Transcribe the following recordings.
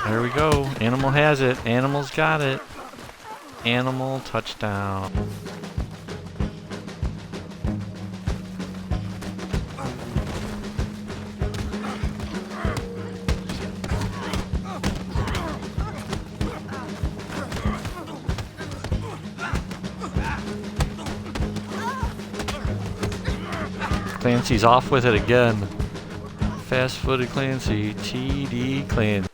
There we go. Animal has it. Animal's got it. Animal touchdown. Clancy's off with it again. Fast-footed Clancy. TD Clancy.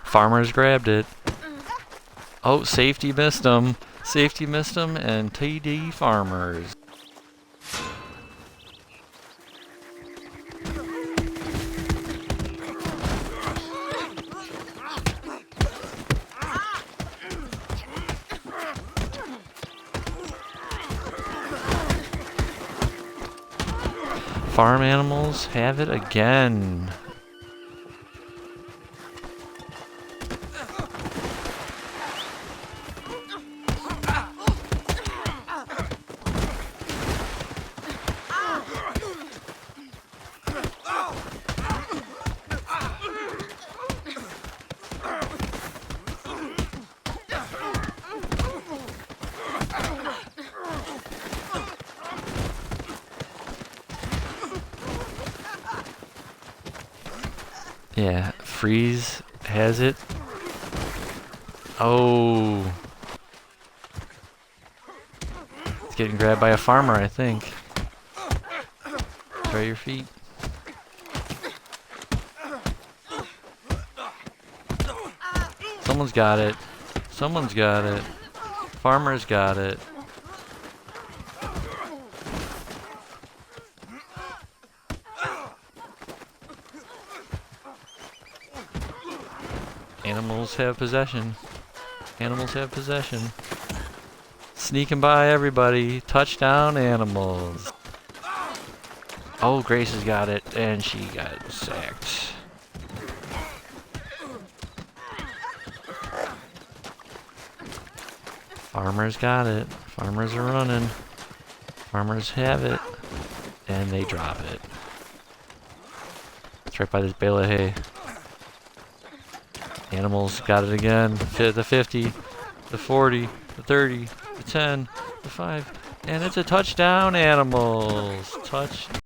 Farmers grabbed it. Oh, safety missed him. Safety missed him, and TD Farmers. Farm animals have it again. Yeah, Freeze has it. Oh. It's getting grabbed by a farmer, I think. Try your feet. Someone's got it. Someone's got it. Farmer's got it. Animals have possession. Animals have possession. Sneaking by everybody. Touchdown animals. Oh, Grace has got it, and she got sacked. Farmers got it. Farmers are running. Farmers have it, and they drop it. It's right by this bale of hay. Animals got it again. The 50, the 40, the 30, the 10, the 5, and it's a touchdown, animals.